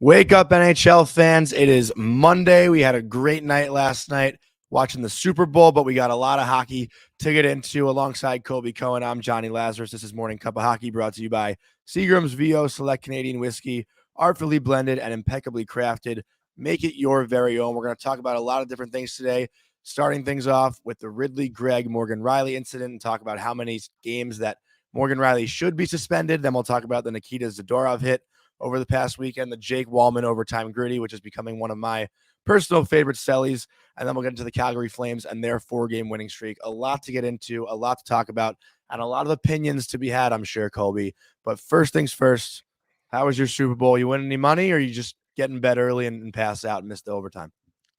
Wake up, NHL fans. It is Monday. We had a great night last night watching the Super Bowl, but we got a lot of hockey to get into. Alongside Colby, Cohen, I'm Jonny, Lazarus. This is Morning Cuppa Hockey, brought to you by Seagram's VO Select Canadian Whiskey, artfully blended and impeccably crafted. Make it your very own. We're going to talk about a lot of different things today, starting things off with the Ridly Greig Morgan Rielly incident and talk about how many games that Morgan Rielly should be suspended. Then we'll talk about the Nikita Zadorov hit over the past weekend, the Jake Wallman overtime gritty, which is becoming one of my personal favorite sellies. And then we'll get into the Calgary Flames and their 4-game winning streak. A lot to get into, a lot to talk about, and a lot of opinions to be had, I'm sure, Colby. But first things first, how was your Super Bowl? You win any money, or you just get in bed early and pass out and miss the overtime?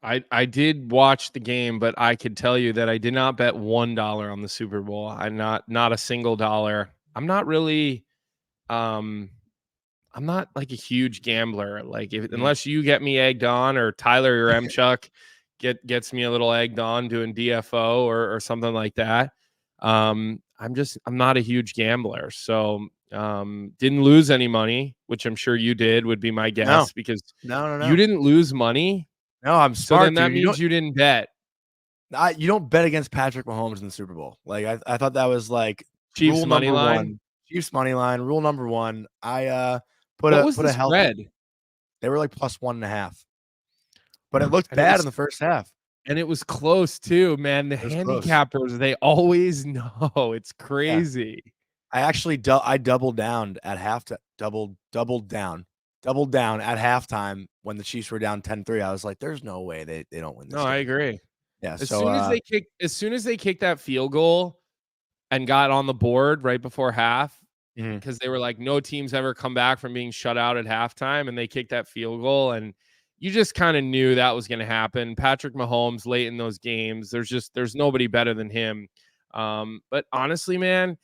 I did watch the game, but I could tell you that I did not bet $1 on the Super Bowl. I'm not a single dollar. I'm not really I'm not like a huge gambler. Like unless you get me egged on, or Tyler or Mchuk gets me a little egged on doing DFO or something like that. I'm not a huge gambler. So didn't lose any money, which I'm sure you did, would be my guess. Because no. You didn't lose money. No, I'm smart. So then that means you didn't bet. You don't bet against Patrick Mahomes in the Super Bowl. Like I thought that was like Chiefs rule money number line. one. Chiefs money line. Rule number one. I what was the spread? They were like plus 1.5. But it looked bad in the first half. And it was close too, man. The handicappers, they always know. It's crazy. Yeah. I actually I doubled down at doubled down at halftime when the Chiefs were down 10-3. I was like, there's no way they don't win this game. I agree. Yeah. As soon as they kicked that field goal and got on the board right before half, because they were like, no team's ever come back from being shut out at halftime, and they kicked that field goal, and you just kind of knew that was going to happen. Patrick Mahomes late in those games, there's nobody better than him. But honestly, man,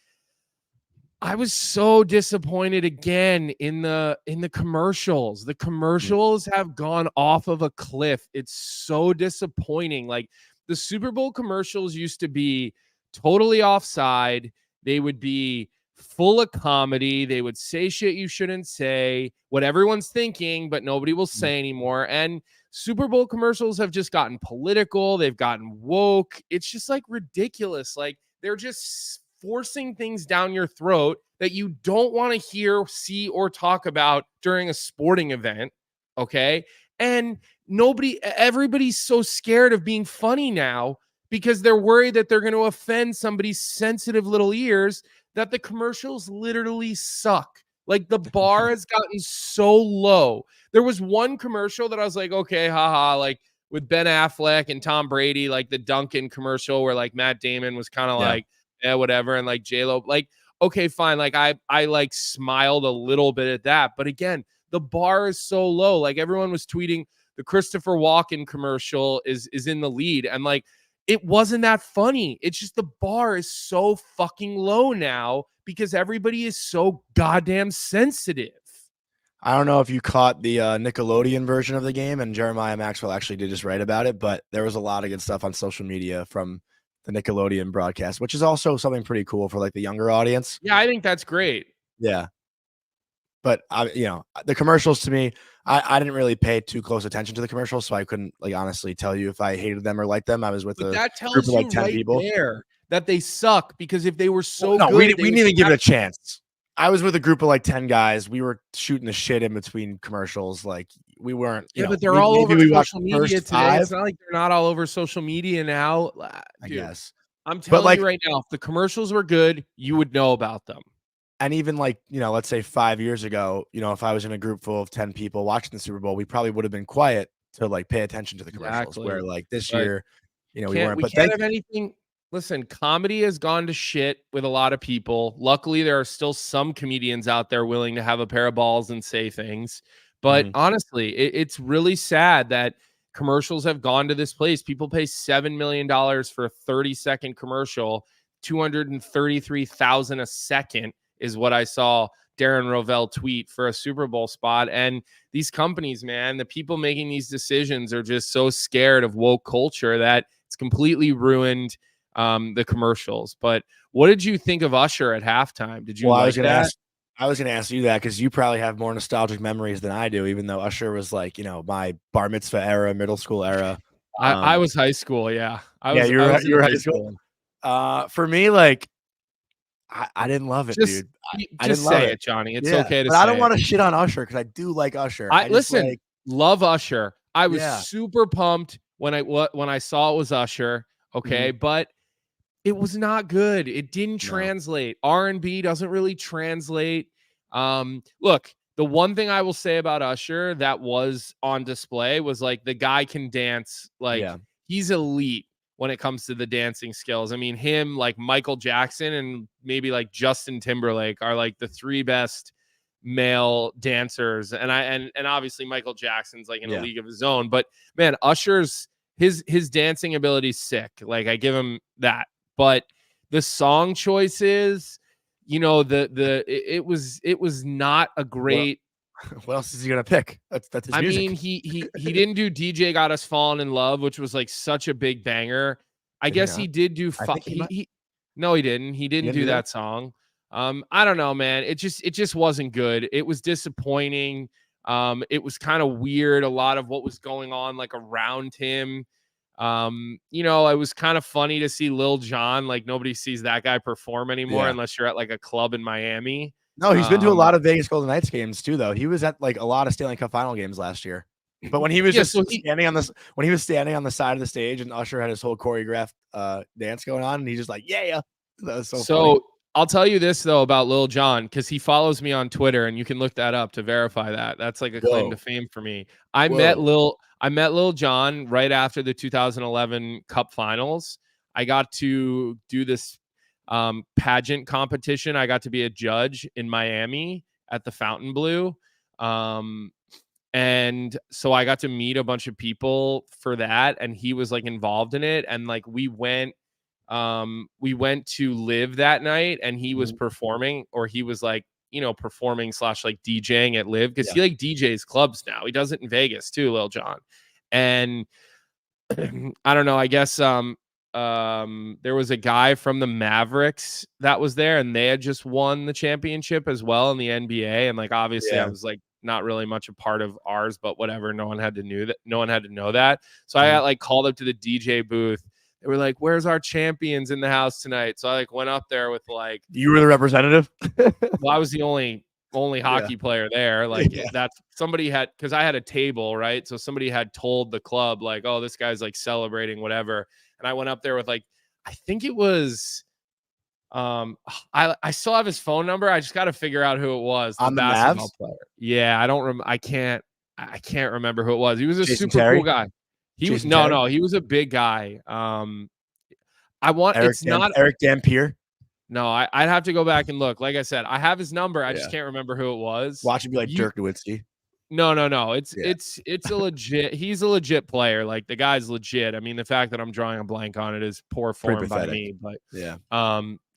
I was so disappointed again in the commercials. The commercials have gone off of a cliff. It's so disappointing. Like the Super Bowl commercials used to be totally offside. They would be full of comedy. They would say shit you shouldn't say, what everyone's thinking, but nobody will say anymore. And Super Bowl commercials have just gotten political. They've gotten woke. It's just like ridiculous. Like they're just forcing things down your throat that you don't want to hear, see, or talk about during a sporting event. Okay. And everybody's so scared of being funny now because they're worried that they're going to offend somebody's sensitive little ears, that the commercials literally suck. Like the bar has gotten so low. There was one commercial that I was like, okay, haha, like with Ben Affleck and Tom Brady, like the Dunkin' commercial where like Matt Damon was kind of like, yeah, whatever. And like J-Lo, like, okay, fine. Like I like smiled a little bit at that. But again, the bar is so low. Like everyone was tweeting the Christopher Walken commercial is in the lead. And like, it wasn't that funny. It's just the bar is so fucking low now because everybody is so goddamn sensitive. I don't know if you caught the Nickelodeon version of the game, and Jeremiah Maxwell actually did just write about it, but there was a lot of good stuff on social media from the Nickelodeon broadcast, which is also something pretty cool for like the younger audience. Yeah, I think that's great. Yeah. But the commercials to me, I didn't really pay too close attention to the commercials, so I couldn't like honestly tell you if I hated them or liked them. I was with a group of like 10 people there that they suck, because if they were so good, we didn't even give it a chance. I was with a group of like 10 guys. We were shooting the shit in between commercials. Like we weren't. But they're all over social media today. It's not like they're not all over social media now. Dude, I guess. I'm telling you right now, if the commercials were good, you would know about them. And even like, let's say 5 years ago, if I was in a group full of 10 people watching the Super Bowl, we probably would have been quiet to like pay attention to the commercials. Where like this year, we weren't. We can't have anything. Listen, comedy has gone to shit with a lot of people. Luckily, there are still some comedians out there willing to have a pair of balls and say things. But honestly, it's really sad that commercials have gone to this place. People pay $7 million for a 30-second commercial, $233,000 a second is what I saw Darren Rovell tweet for a Super Bowl spot. And these companies, man, the people making these decisions are just so scared of woke culture that it's completely ruined the commercials. But what did you think of Usher at halftime? Did you like that? I was going to ask you that because you probably have more nostalgic memories than I do, even though Usher was like, my bar mitzvah era, middle school era. I was high school. Yeah. I Yeah, was in you were high high school. school. For me, like, I didn't love it, Just, dude. I just didn't love say it. it, Johnny. It's Yeah, okay to but I don't say want it. to shit on Usher because I do like Usher. I I just listen, love Usher. I was yeah. super pumped when I saw it was Usher. Okay. Mhm. But it was not good. It didn't No. translate. R&B doesn't really translate. Look, the one thing I will say about Usher that was on display was like the guy can dance. Like Yeah. he's elite when it comes to the dancing skills. I mean, him, like Michael Jackson and maybe like Justin Timberlake are like the three best male dancers. And obviously Michael Jackson's like in a Yeah. league of his own. But man, Usher's his dancing ability is sick. Like I give him that. But the song choices, it was not a What great. what else is he gonna pick? That's his I music. mean, he didn't do DJ Got Us Falling in Love, which was like such a big banger. I Did he guess he not? did do I think he might. he no, he didn't. He He didn't didn't do do that? that song. I don't know, man. It just wasn't good. It was disappointing. It was kind of weird, a lot of what was going on like around him. It was kind of funny to see Lil Jon. Like nobody sees that guy perform anymore Yeah. unless you're at like a club in Miami. No, he's been to a Um, lot of Vegas Golden Knights games too, though. He was at like a lot of Stanley Cup final games last year. But when he was yeah, so just standing on this, when he was standing on the side of the stage and Usher had his whole choreographed dance going on, and he's just like, yeah. That was so funny. I'll tell you this though about Lil Jon, because he follows me on Twitter, and you can look that up to verify that. That's like a claim to Whoa. fame for me. I met Whoa. Lil Jon right after the 2011 Cup Finals. I got to do this pageant competition. I got to be a judge in Miami at the Fontainebleau. And so I got to meet a bunch of people for that, and he was like involved in it, and like we went to live that night, and he was performing, or he was like performing / like DJing at live, because Yeah. he like DJs clubs now. He does it in Vegas too, Lil Jon. And I don't know, I guess there was a guy from the Mavericks that was there, and they had just won the championship as well in the NBA, and like obviously I Yeah. was like not really much a part of ours, but whatever, no one had to know that. So I got like called up to the DJ booth. They were like, "Where's our champions in the house tonight?" So I like went up there with like, You were the representative? well, I was the only Yeah. hockey player there. Like Yeah. that's somebody had, because I had a table, right? So somebody had told the club like, "Oh, this guy's like celebrating whatever." And I went up there with like, I think it was I still have his phone number. I just got to figure out who it was. The On the basketball Mavs? player. Yeah, I can't remember who it was. He was a Jason super cool Terry? guy. He was Jason Terry? no, he was a big guy. I want it's not Eric Dampier? no, I'd have to go back and look. Like I said, I have his number. I just Yeah. can't remember who it was. Watch him be like You Dirk Nowitzki. no. Yeah. It's a legit. He's a legit player. Like the guy's legit. I mean, the fact that I'm drawing a blank on it is poor Pretty form by pathetic. me. But Yeah.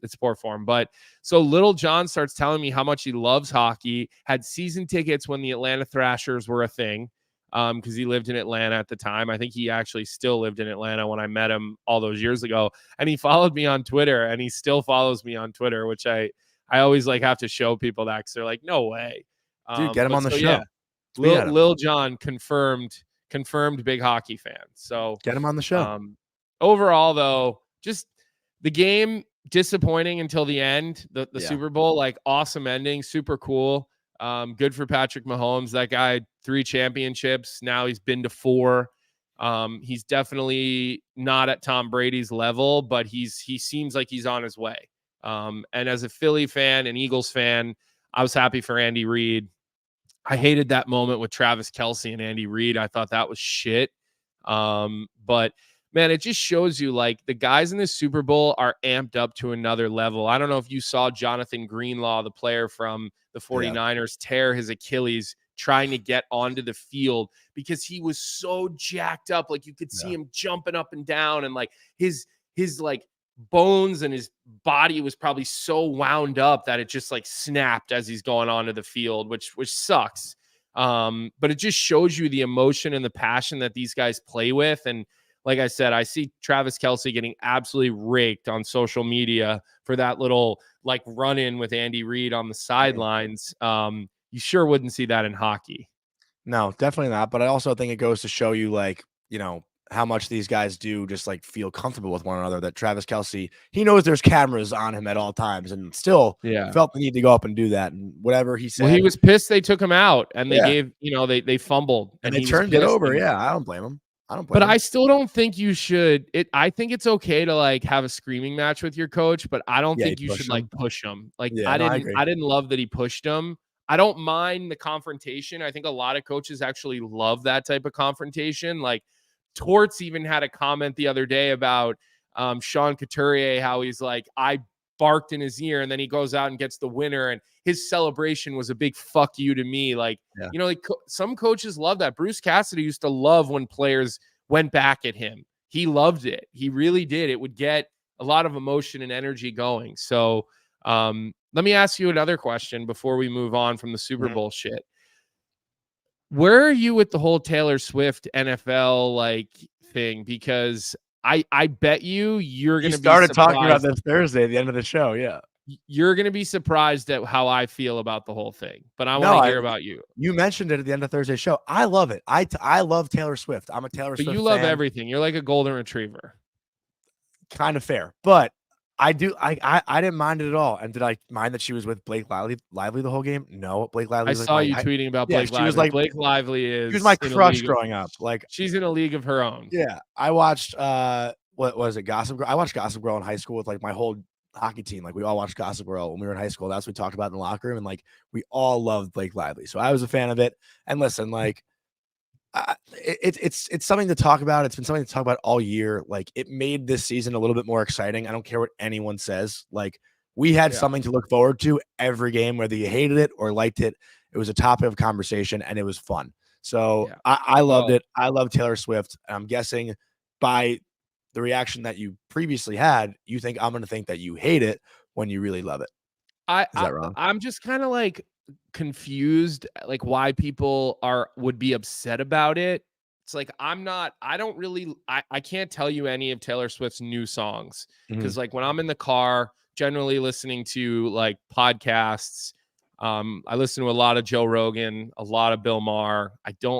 it's poor form. But so Little John starts telling me how much he loves hockey. Had season tickets when the Atlanta Thrashers were a thing, because he lived in Atlanta at the time. I think he actually still lived in Atlanta when I met him all those years ago. And he followed me on Twitter, and he still follows me on Twitter, which I always like have to show people that, because they're like, no way. Dude, get him on the show. Yeah, Tweet at him. Lil John confirmed big hockey fan. So Get him on the show. Overall, though, just the game disappointing until the end. The Yeah. Super Bowl, like awesome ending, super cool. Good for Patrick Mahomes. That guy, 3 championships. Now he's been to 4. He's definitely not at Tom Brady's level, but he seems like he's on his way. And as a Philly fan and Eagles fan, I was happy for Andy Reid. I hated that moment with Travis Kelce and Andy Reid. I thought that was shit. But man, it just shows you like the guys in the Super Bowl are amped up to another level. I don't know if you saw Jonathan Greenlaw, the player from the 49ers, tear his Achilles trying to get onto the field because he was so jacked up. Like you could see him jumping up and down, and like his like bones and his body was probably so wound up that it just like snapped as he's going onto the field, which sucks. But it just shows you the emotion and the passion that these guys play with. And like I said, I see Travis Kelce getting absolutely raked on social media for that little like run in with Andy Reid on the sidelines. You sure wouldn't see that in hockey. No, definitely not. But I also think it goes to show you, like, how much these guys do just like feel comfortable with one another. That Travis Kelce, he knows there's cameras on him at all times and still felt the need to go up and do that. And whatever he said. Well, he was pissed they took him out and they gave, they fumbled and he they was turned it pissed. over. Yeah, I don't blame him. But I still don't think you should. I think it's okay to like have a screaming match with your coach, but I don't think you should like push him. Like I didn't love that he pushed him. I don't mind the confrontation. I think a lot of coaches actually love that type of confrontation. Like Torts even had a comment the other day about Sean Couturier, how he's like, I barked in his ear and then he goes out and gets the winner and his celebration was a big fuck you to me. Like, like some coaches love that. Bruce Cassidy used to love when players went back at him. He loved it. He really did. It would get a lot of emotion and energy going. So let me ask you another question before we move on from the Super Bowl shit. Where are you with the whole Taylor Swift NFL like thing? Because I bet you're going to be started talking about this Thursday at the end of the show. Yeah. You're going to be surprised at how I feel about the whole thing, but I want to hear about you. You mentioned it at the end of Thursday's show. I love it. I love Taylor Swift. I'm a Taylor Swift fan. But you love everything. You're like a golden retriever. Kind of fair. But I didn't mind it at all. And did I mind that she was with Blake Lively the whole game? No. Blake Lively. I saw you tweeting about Blake Lively. She was like, Blake Lively is. She was my crush growing up. Like she's in a league of her own. Yeah. I watched what was it? Gossip Girl. I watched Gossip Girl in high school with like my whole hockey team. Like we all watched Gossip Girl when we were in high school. That's what we talked about in the locker room. And like we all loved Blake Lively. So I was a fan of it. And listen, like it's something to talk about. It's been something to talk about all year. Like it made this season a little bit more exciting. I don't care what anyone says. Like we had something to look forward to every game, whether you hated it or liked it. It was a topic of conversation and it was fun. So I loved it. I love Taylor Swift. And I'm guessing by the reaction that you previously had, you think I'm going to think that you hate it when you really love it. Is that wrong? I'm just kind of like confused, like why people would be upset about it. It's like I can't tell you any of Taylor Swift's new songs because like when I'm in the car, generally listening to like podcasts, I listen to a lot of Joe Rogan, a lot of Bill Maher.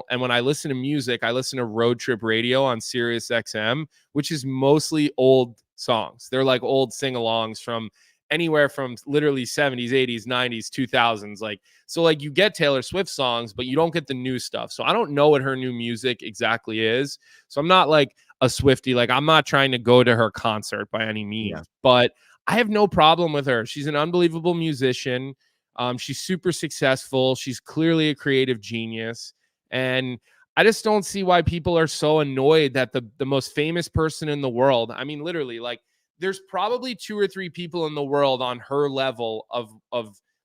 And when I listen to music, I listen to Road Trip Radio on Sirius XM, which is mostly old songs. They're like old sing-alongs from anywhere from literally 70s, 80s, 90s, 2000s. Like, so like you get Taylor Swift songs, but you don't get the new stuff. So I don't know what her new music exactly is. So I'm not like a Swiftie. Like I'm not trying to go to her concert by any means, but I have no problem with her. She's an unbelievable musician. She's super successful. She's clearly a creative genius. And I just don't see why people are so annoyed that the most famous person in the world, I mean, literally, like, there's probably 2 or 3 people in the world on her level of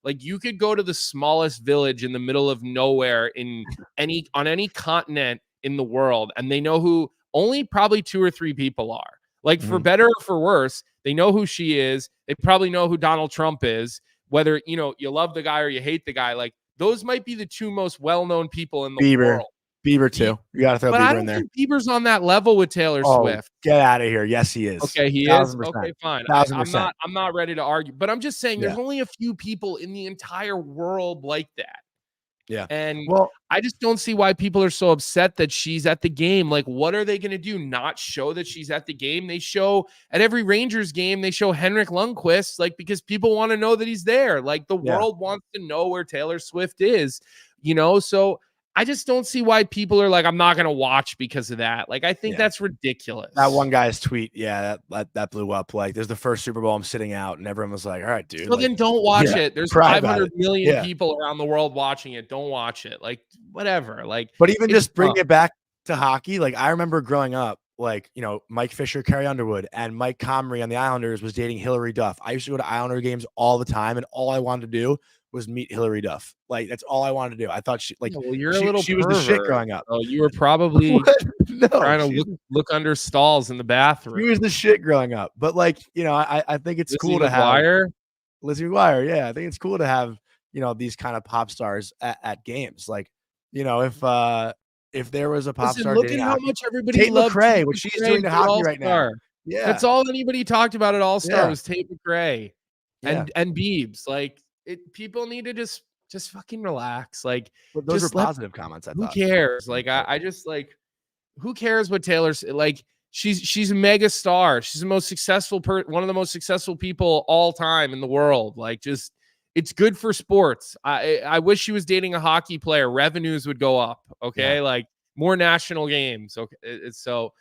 like, you could go to the smallest village in the middle of nowhere on any continent in the world, and they know who only probably 2 or 3 people are. Like, for better or for worse, they know who she is. They probably know who Donald Trump is. Whether, you love the guy or you hate the guy, like those might be the 2 most well-known people in the world. Bieber too. You got to throw Bieber in there. Think Bieber's on that level with Taylor Swift. Get out of here. Yes, he is. Okay, he 1,000%. is. Okay, fine. 1,000%. I'm not ready to argue, but I'm just saying there's only a few people in the entire world like that. Yeah. And I just don't see why people are so upset that she's at the game. Like, what are they going to do? Not show that she's at the game? They show at every Rangers game, they show Henrik Lundqvist, like, because people want to know that he's there. Like, the world wants to know where Taylor Swift is, So I just don't see why people are like, I'm not going to watch because of that. Like, I think that's ridiculous. That one guy's tweet, that blew up. Like, there's the first Super Bowl I'm sitting out, and everyone was like, all right, dude. Well, then don't watch it. There's 500 million people around the world watching it. Don't watch it. Like, whatever. Like, but even just bring it back to hockey. Like, I remember growing up, like, Mike Fisher, Carrie Underwood, and Mike Comrie on the Islanders was dating Hillary Duff. I used to go to Islander games all the time, and all I wanted to do was meet Hillary Duff. Like, that's all I wanted to do. I thought she was the shit growing up. Oh, you were probably trying to look under stalls in the bathroom. She was the shit growing up. But like, I think it's cool to have Lizzie McGuire. Yeah. I think it's cool to have, these kind of pop stars at games. Like, if if there was a pop Listen, star look dating at how hockey, much everybody Tate loved McRae, Tate what she's McRae doing to at hockey right now. All-Star. Yeah. That's all anybody talked about at All-Star was Tate McRae Yeah. and Biebs. Like, people need to just fucking relax. Like, But those were just let positive comments, I who thought. cares? Like, I just like, who cares what Taylor's like? She's a mega star. She's the most successful one of the most successful people all time in the world. Like, just it's good for sports. I wish she was dating a hockey player. Revenues would go up. Okay, like more national games. Okay, so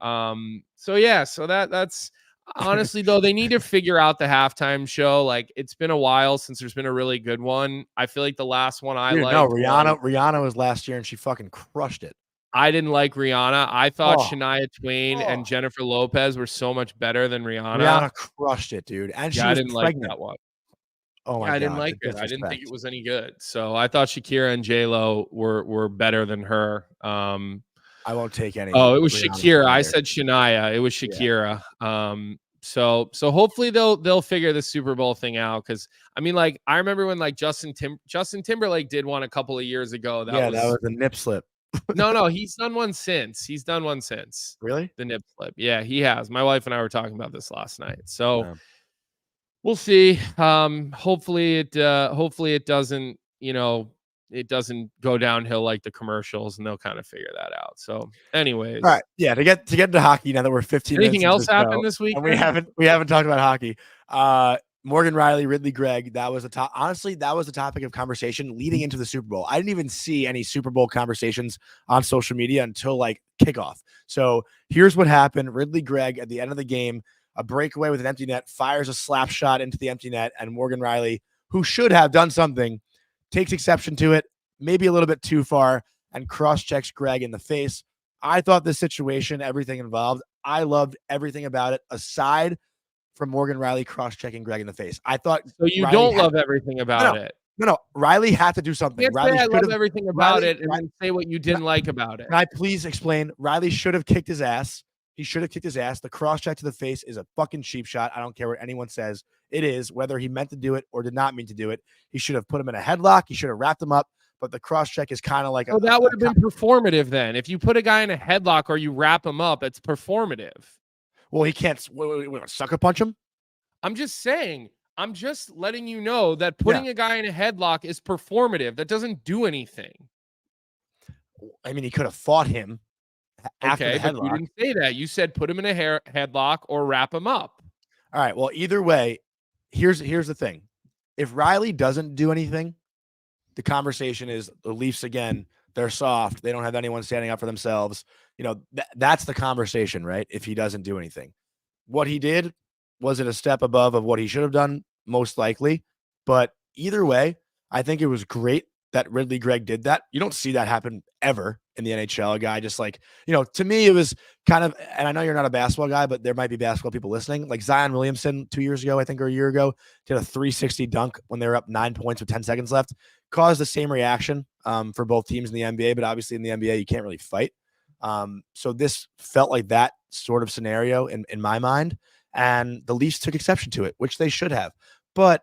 that's honestly though they need to figure out the halftime show. Like, it's been a while since there's been a really good one. I feel like the last one I liked. No, Rihanna was last year and she fucking crushed it. I didn't like Rihanna. I thought Shania Twain and Jennifer Lopez were so much better than Rihanna. Rihanna crushed it, dude. And she was I didn't pregnant. like that one. Oh my God. I didn't like it. I didn't think it was any good. So I thought Shakira and J-Lo were better than her. I won't take any. Oh, it was Shakira. I said Shania. It was Shakira. Yeah. So hopefully they'll figure the Super Bowl thing out. Cause I mean, like, I remember when like Justin Timberlake did one a couple of years ago. That was a nip slip. No, he's done one since. Really? The nip slip. Yeah, he has. My wife and I were talking about this last night. So we'll see. Hopefully it doesn't, it doesn't go downhill like the commercials, and they'll kind of figure that out. So anyways. All right. Yeah, to get into hockey now that we're 15 minutes. Anything else happened this week? We haven't talked about hockey. Morgan Rielly, Ridly Greig, that was honestly, that was the topic of conversation leading into the Super Bowl. I didn't even see any Super Bowl conversations on social media until like kickoff. So here's what happened. Ridly Greig at the end of the game, a breakaway with an empty net, fires a slap shot into the empty net, and Morgan Rielly, who should have done something, takes exception to it, maybe a little bit too far, and cross-checks Greig in the face. I thought this situation, everything involved, I loved everything about it, aside from Morgan Rielly cross-checking Greig in the face. I thought so. You don't love everything about it. No. Rielly had to do something. Rielly I love everything about it, and then say what you didn't like about it. Can I please explain? Rielly should have kicked his ass. He should have kicked his ass. The cross-check to the face is a fucking cheap shot. I don't care what anyone says. It is, whether he meant to do it or did not mean to do it. He should have put him in a headlock. He should have wrapped him up. But the cross-check is kind of like that would have been performative then. If you put a guy in a headlock or you wrap him up, it's performative. Well, he can't sucker punch him. I'm just saying. I'm just letting you know that putting a guy in a headlock is performative. That doesn't do anything. I mean, he could have fought him after the headlock. But you didn't say that. You said put him in a headlock or wrap him up. All right. Well, either way, here's the thing. If Rielly doesn't do anything, the conversation is the Leafs again. They're soft. They don't have anyone standing up for themselves. That's the conversation, right? If he doesn't do anything, what he did, was it a step above of what he should have done? Most likely. But either way, I think it was great that Ridly Greig did that. You don't see that happen ever in the NHL. A guy just like, to me, it was kind of, and I know you're not a basketball guy, but there might be basketball people listening. Like Zion Williamson 2 years ago, I think, or a year ago, did a 360 dunk when they were up 9 points with 10 seconds left. Caused the same reaction for both teams in the NBA, but obviously in the NBA, you can't really fight. So this felt like that sort of scenario in my mind. And the Leafs took exception to it, which they should have. But,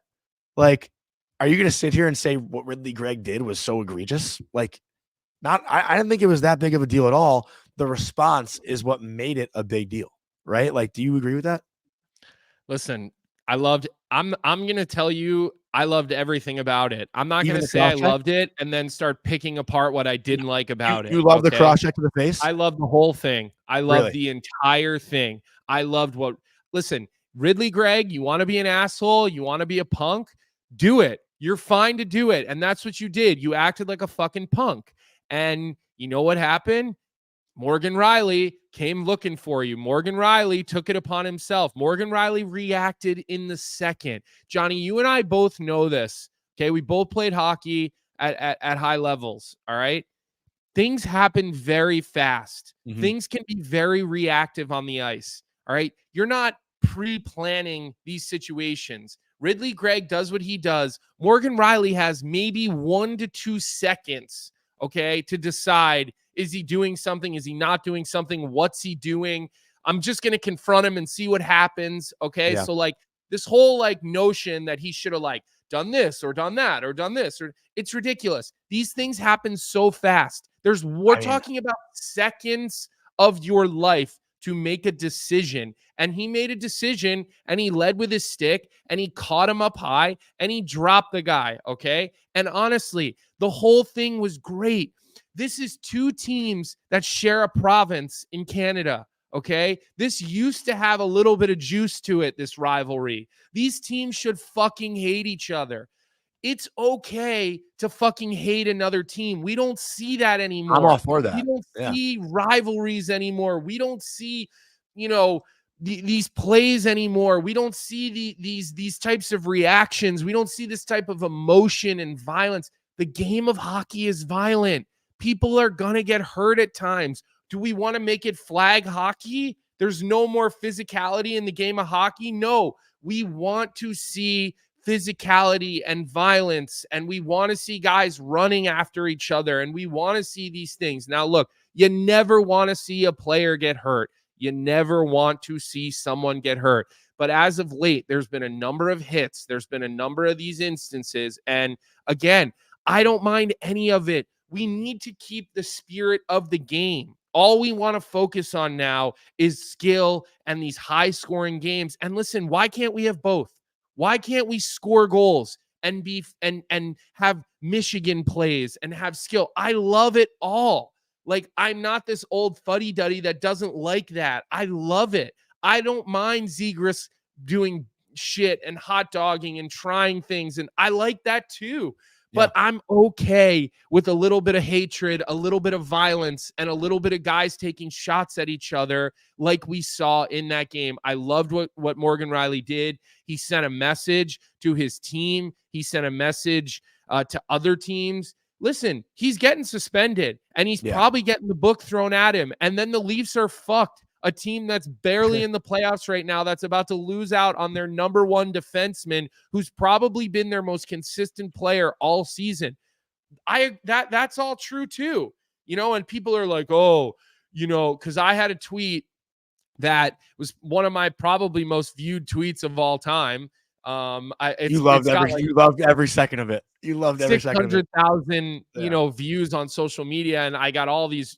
like, are you going to sit here and say what Ridly Greig did was so egregious? Like, I didn't think it was that big of a deal at all. The response is what made it a big deal, right? Like, do you agree with that? Listen, I'm going to tell you, I loved everything about it. I'm not going to say I loved it and then start picking apart what I didn't like about it. You love the cross-check to the face? I love the whole thing. I love the entire thing. I loved listen, Ridly Greig, you want to be an asshole? You want to be a punk? Do it. You're fine to do it. And that's what you did. You acted like a fucking punk. And you know what happened? Morgan Rielly came looking for you. Morgan Rielly took it upon himself. Morgan Rielly reacted in the second. Johnny, you and I both know this. Okay. We both played hockey at high levels. All right. Things happen very fast. Mm-hmm. Things can be very reactive on the ice. All right. You're not pre-planning these situations. Ridly Greig does what he does. Morgan Rielly has maybe 1 to 2 seconds, okay, to decide, is he doing something? Is he not doing something? What's he doing? I'm just going to confront him and see what happens, okay? Yeah. So, like, this whole, like, notion that he should have, like, done this or done that or done this, or it's ridiculous. These things happen so fast. We're talking about seconds of your life to make a decision. And he made a decision, and he led with his stick, and he caught him up high, and he dropped the guy, okay? And honestly, the whole thing was great. This is two teams that share a province in Canada, okay? This used to have a little bit of juice to it, this rivalry. These teams should fucking hate each other. It's okay to fucking hate another team. We don't see that anymore. I'm all for that. We don't see rivalries anymore. We don't see, these plays anymore. We don't see these types of reactions. We don't see this type of emotion and violence. The game of hockey is violent. People are going to get hurt at times. Do we want to make it flag hockey? There's no more physicality in the game of hockey? No. We want to see physicality and violence, and we want to see guys running after each other, and we want to see these things. Now, look, you never want to see a player get hurt. You never want to see someone get hurt. But as of late, there's been a number of hits. There's been a number of these instances. And again, I don't mind any of it. We need to keep the spirit of the game. All we want to focus on now is skill and these high-scoring games. And listen, why can't we have both? Why can't we score goals and have Michigan plays and have skill? I love it all. Like, I'm not this old fuddy-duddy that doesn't like that. I love it. I don't mind Zegras doing shit and hot dogging and trying things, and I like that too. But I'm okay with a little bit of hatred, a little bit of violence, and a little bit of guys taking shots at each other like we saw in that game. I loved what Morgan Rielly did. He sent a message to his team. He sent a message to other teams. Listen, he's getting suspended, and he's probably getting the book thrown at him. And then the Leafs are fucked. A team that's barely in the playoffs right now, that's about to lose out on their number one defenseman, who's probably been their most consistent player all season. That's all true too. And people are like, because I had a tweet that was one of my probably most viewed tweets of all time. You loved every second of it. You loved every second of it. 600,000, views on social media, and I got all these,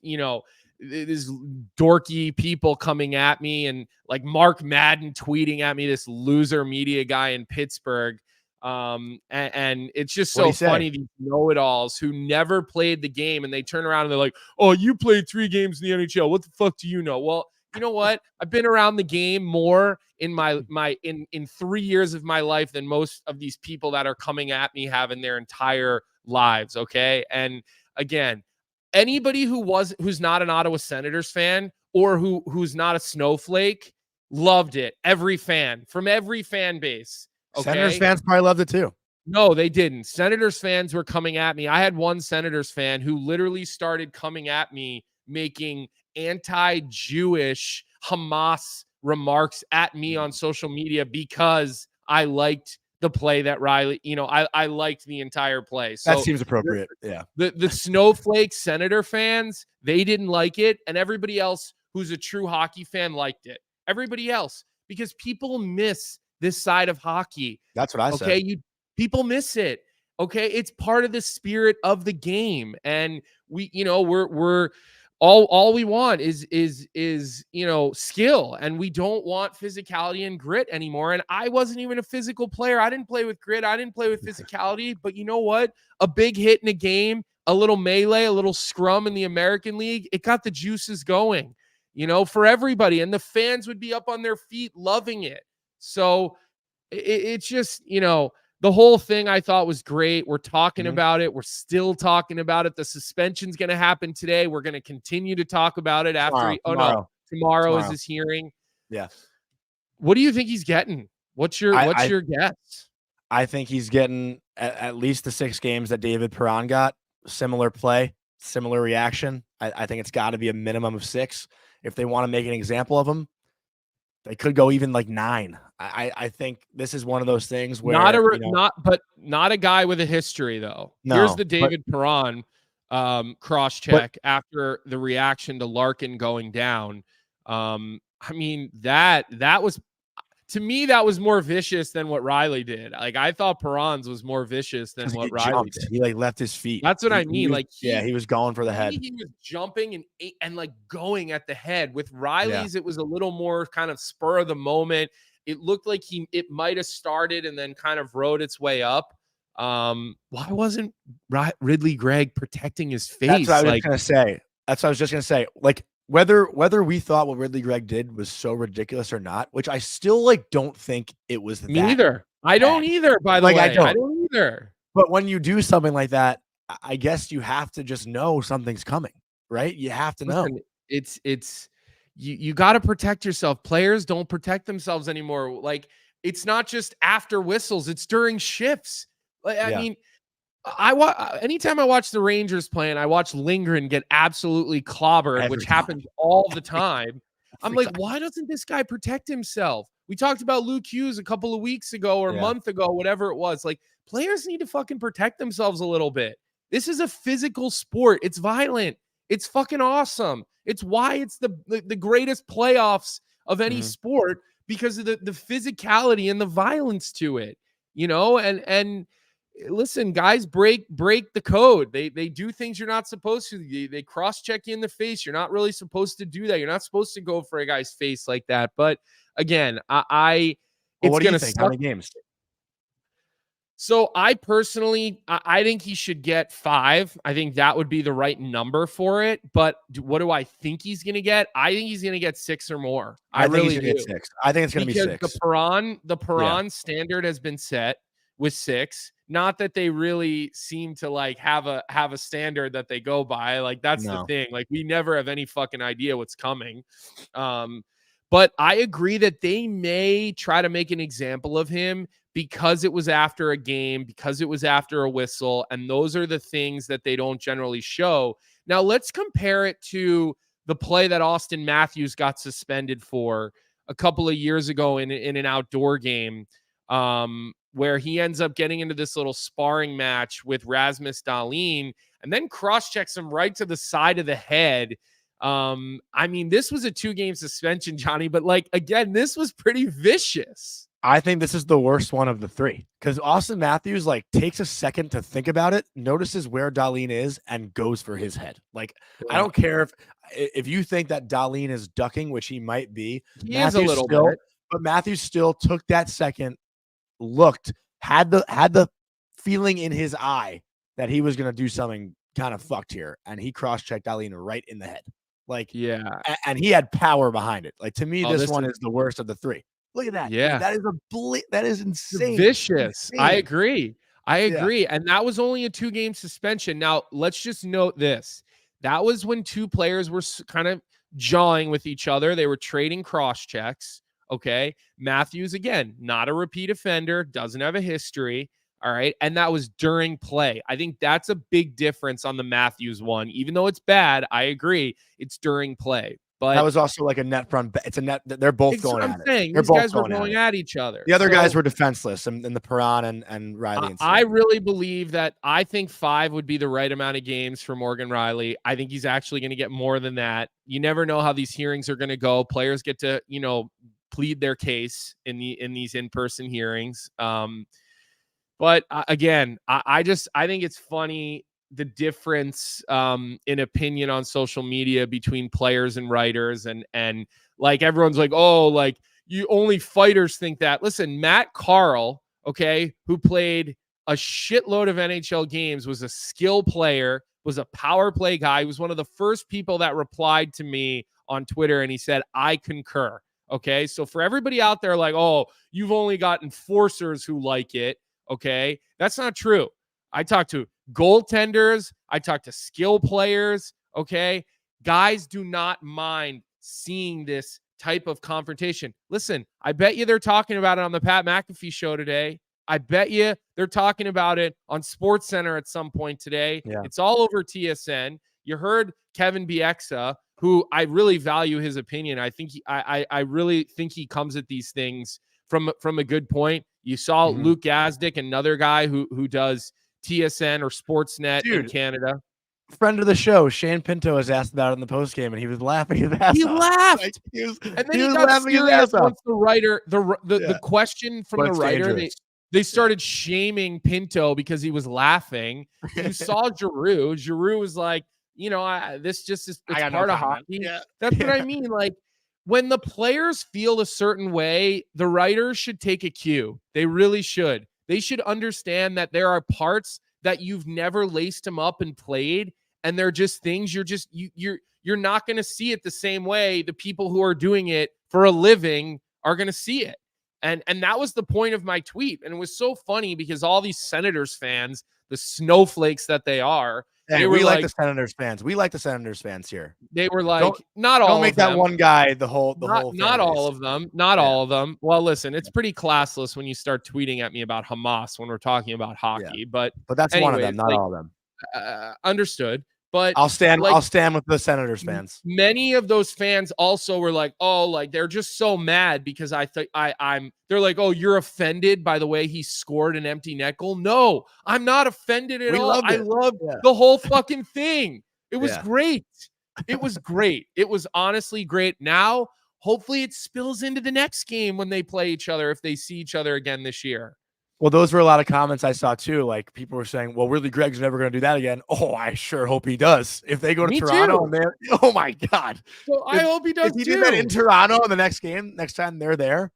these dorky people coming at me, and like Mark Madden tweeting at me, this loser media guy in Pittsburgh. And it's just so funny, these know-it-alls who never played the game, and they turn around and they're like, "Oh, you played 3 games in the NHL. What the fuck do you know?" Well, you know what? I've been around the game more in in 3 years of my life than most of these people that are coming at me have in their entire lives. Okay. And again, anybody who's not an Ottawa Senators fan or who's not a snowflake loved it. Every fan from every fan base. Okay? Senators fans probably loved it too. No, they didn't. Senators fans were coming at me. I had one Senators fan who literally started coming at me, making anti-Jewish Hamas remarks at me on social media because I liked the play that Rielly, I liked the entire play. So that seems appropriate. Yeah. The snowflake Senator fans, they didn't like it. And everybody else who's a true hockey fan liked it. Everybody else, because people miss this side of hockey. That's what I said. Okay. People miss it. Okay. It's part of the spirit of the game. And we're all we want is skill, and we don't want physicality and grit anymore. And I wasn't even a physical player. I didn't play with grit. I didn't play with physicality. But you know what? A big hit in a game, a little melee, a little scrum in the American League, it got the juices going, for everybody. And the fans would be up on their feet loving it. So it's just, the whole thing I thought was great. We're talking about it. We're still talking about it. The suspension's going to happen today. We're going to continue to talk about it after. Tomorrow is his hearing. Yeah. What do you think he's getting? What's your guess? I think he's getting at least the 6 games that David Perron got. Similar play, similar reaction. I think it's got to be a minimum of 6. If they want to make an example of him, they could go even like 9. I think this is one of those things where not a guy with a history though. No, here's the David Perron cross check after the reaction to Larkin going down. I mean that was to me, that was more vicious than what Riley did. Like, I thought Perron's was more vicious than what Riley did. He like left his feet. That's what I mean. Was, like, he was going for the head. He was jumping and like going at the head. With Riley's, it was a little more kind of spur of the moment. It looked like it might have started and then kind of rode its way up. Why wasn't Ridly Greig protecting his face? That's what I was gonna say. That's what I was just gonna say. Like, whether we thought what Ridly Greig did was so ridiculous or not, which I still like don't think it was that. Me neither. I don't either, by the way. I don't either. But when you do something like that, I guess you have to just know something's coming, right? You have to know. It's you got to protect yourself. Players don't protect themselves anymore. Like, it's not just after whistles, it's during shifts. Like, I mean, anytime I watch the Rangers play and I watch Lindgren get absolutely clobbered, which happens all the time, I'm like, why doesn't this guy protect himself? We talked about Luke Hughes a couple of weeks ago or a month ago, whatever it was. Like, players need to fucking protect themselves a little bit. This is a physical sport. It's violent. It's fucking awesome. It's why it's the greatest playoffs of any sport, because of the physicality and the violence to it, you know? And listen, guys break the code. They do things you're not supposed to. They cross-check you in the face. You're not really supposed to do that. You're not supposed to go for a guy's face like that. But again, what do you think? How many games? So I personally, I think he should get 5. I think that would be the right number for it. But what do I think he's going to get? I think he's going to get 6 or more. I really do. 6. I think it's going to be 6. The Perron standard has been set with 6. Not that they really seem to like have a standard that they go by. Like, that's the thing. Like, we never have any fucking idea what's coming. But I agree that they may try to make an example of him because it was after a game, because it was after a whistle, and those are the things that they don't generally show. Now, let's compare it to the play that Austin Matthews got suspended for a couple of years ago in an outdoor game, where he ends up getting into this little sparring match with Rasmus Dahlin and then cross-checks him right to the side of the head. I mean, this was a 2-game suspension, Johnny, but like, again, this was pretty vicious. I think this is the worst one of the 3, because Austin Matthews like takes a second to think about it, notices where Dahlin is, and goes for his head. Like, I don't care if you think that Dahlin is ducking, which he might be. He is a little bit, but Matthews still took that second, looked, had the feeling in his eye that he was going to do something kind of fucked here, and he cross-checked Dahlin right in the head. Like, and he had power behind it. Like, to me, this one is the worst of the 3. Look at that. Yeah. That is insane. Vicious. Insane. I agree. And that was only a 2-game suspension. Now, let's just note this. That was when 2 players were kind of jawing with each other. They were trading cross checks. Okay. Matthews, again, not a repeat offender, doesn't have a history. All right. And that was during play. I think that's a big difference on the Matthews one. Even though it's bad, I agree. It's during play. But that was also like a net front. It's a net. They're both going at it. These guys were going at each other. The other guys were defenseless, and the Perron and Rielly. I really believe that. I think 5 would be the right amount of games for Morgan Rielly. I think he's actually going to get more than that. You never know how these hearings are going to go. Players get to, plead their case in these in-person hearings. But again, I think it's funny, the difference in opinion on social media between players and writers, and like, everyone's like, oh, like, you only fighters think that. Listen, Matt Carl, okay, who played a shitload of NHL games, was a skill player, was a power play guy. He was one of the first people that replied to me on Twitter, and he said, I concur. Okay, so for everybody out there like, oh, you've only got enforcers who like it, okay, that's not true. I talk to goaltenders. I talk to skill players. Okay. Guys do not mind seeing this type of confrontation. Listen, I bet you they're talking about it on the Pat McAfee show today. I bet you they're talking about it on SportsCenter at some point today. Yeah. It's all over TSN. You heard Kevin Bieksa, who I really value his opinion. I think I really think he comes at these things from a good point. You saw Luke Gazdick, another guy who does TSN or Sportsnet in Canada. friend of the show, Shane Pinto, was asked about it in the post game, and he was laughing his ass He off. laughed, Like, and then he got serious once the writer, the question from the writer, they started shaming Pinto because he was laughing. You saw Giroux. Giroux was like, this just is, it's part of hockey. Yeah. That's what I mean. Like, when the players feel a certain way, the writers should take a cue. They really should. They should understand that there are parts that you've never laced them up and played, and they're just things you're not going to see it the same way the people who are doing it for a living are going to see it. And that was the point of my tweet. And it was so funny because all these Senators fans, the snowflakes that they are, hey, we like the Senators fans. We like the Senators fans here. They were like, not all of them. Don't make that one guy the whole not all of them. Not all of them. Well, listen, it's pretty classless when you start tweeting at me about Hamas when we're talking about hockey. But that's one of them, not all of them. Understood. But I'll stand with the Senators fans. Many of those fans also were like, oh, like they're just so mad because they're like, oh, you're offended by the way he scored an empty net goal. No, I'm not offended at all. I loved the whole fucking thing. It was great. It was great. It was honestly great. Now, hopefully it spills into the next game when they play each other, if they see each other again this year. Well, those were a lot of comments I saw too. Like people were saying, well, Ridly Greig's never going to do that again. Oh, I sure hope he does. If they go to Toronto, oh my God. So I hope he does too. If he did that in Toronto in the next game, next time they're there,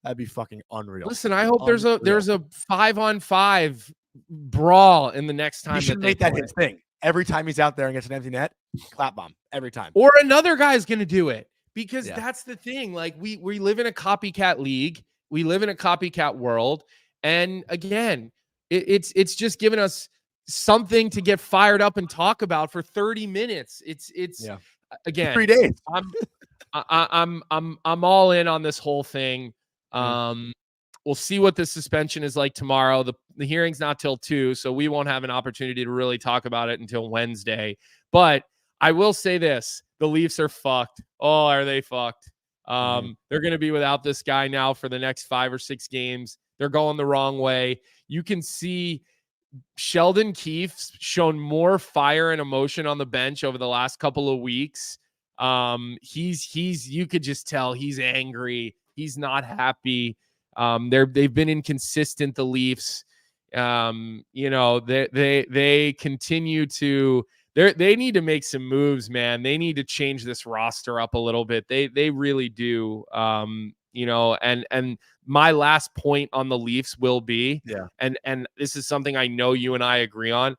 that'd be fucking unreal. Listen, I hope there's a 5-on-5 brawl in the next time. He should make that his thing. Every time he's out there and gets an empty net, clap bomb every time. Or another guy's going to do it because that's the thing. Like we live in a copycat league. We live in a copycat world. And again, it's just given us something to get fired up and talk about for 30 minutes. It's again 3 days. I'm all in on this whole thing. We'll see what the suspension is like tomorrow. The hearing's not till 2, so we won't have an opportunity to really talk about it until Wednesday. But I will say this: the Leafs are fucked. Oh, are they fucked? They're going to be without this guy now for the next 5 or 6 games. They're going the wrong way. You can see Sheldon Keefe's shown more fire and emotion on the bench over the last couple of weeks. You could just tell he's angry. He's not happy. They've been inconsistent, the Leafs. They continue to, they need to make some moves, man. They need to change this roster up a little bit. They really do. And my last point on the Leafs will be, and this is something I know you and I agree on.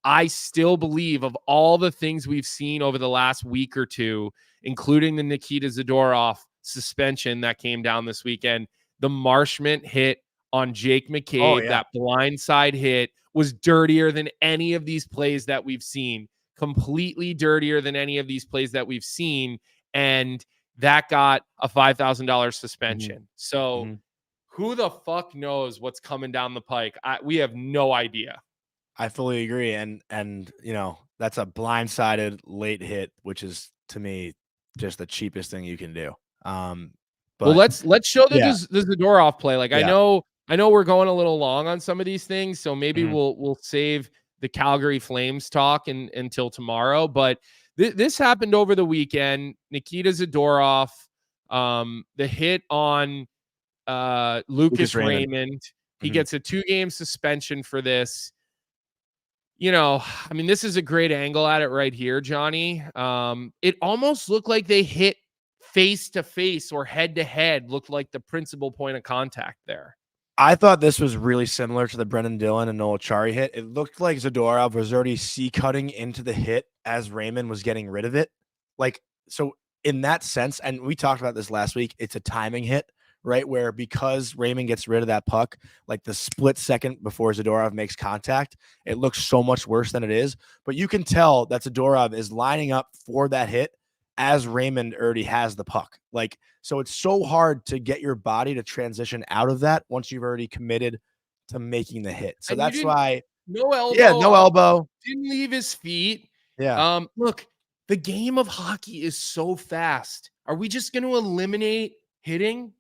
I still believe of all the things we've seen over the last week or two, including the Nikita Zadorov suspension that came down this weekend, the Marchment hit on Jake McCabe, that blindside hit, was dirtier than any of these plays that we've seen. Completely dirtier than any of these plays that we've seen. And that got a $5,000 suspension. So who the fuck knows what's coming down the pike? We have no idea. I fully agree. And that's a blindsided late hit, which is to me just the cheapest thing you can do. But well, let's show the Zadorov play. Like I know we're going a little long on some of these things, so maybe we'll save the Calgary Flames talk until tomorrow. But this happened over the weekend. Nikita Zadorov, the hit on Lucas Raymond. He gets a 2-game suspension for this. This is a great angle at it right here, Johnny. It almost looked like they hit face to face or head to head, looked like the principal point of contact there. I thought this was really similar to the Brendan Dillon and Noel Acciari hit. It looked like Zadorov was already C-cutting into the hit as Raymond was getting rid of it. So in that sense, and we talked about this last week, it's a timing hit, right? Where because Raymond gets rid of that puck, like the split second before Zadorov makes contact, it looks so much worse than it is. But you can tell that Zadorov is lining up for that hit as Raymond already has the puck. So it's so hard to get your body to transition out of that once you've already committed to making the hit. So that's why no elbow. Yeah, no elbow. Didn't leave his feet. Yeah. Look, the game of hockey is so fast. Are we just going to eliminate hitting?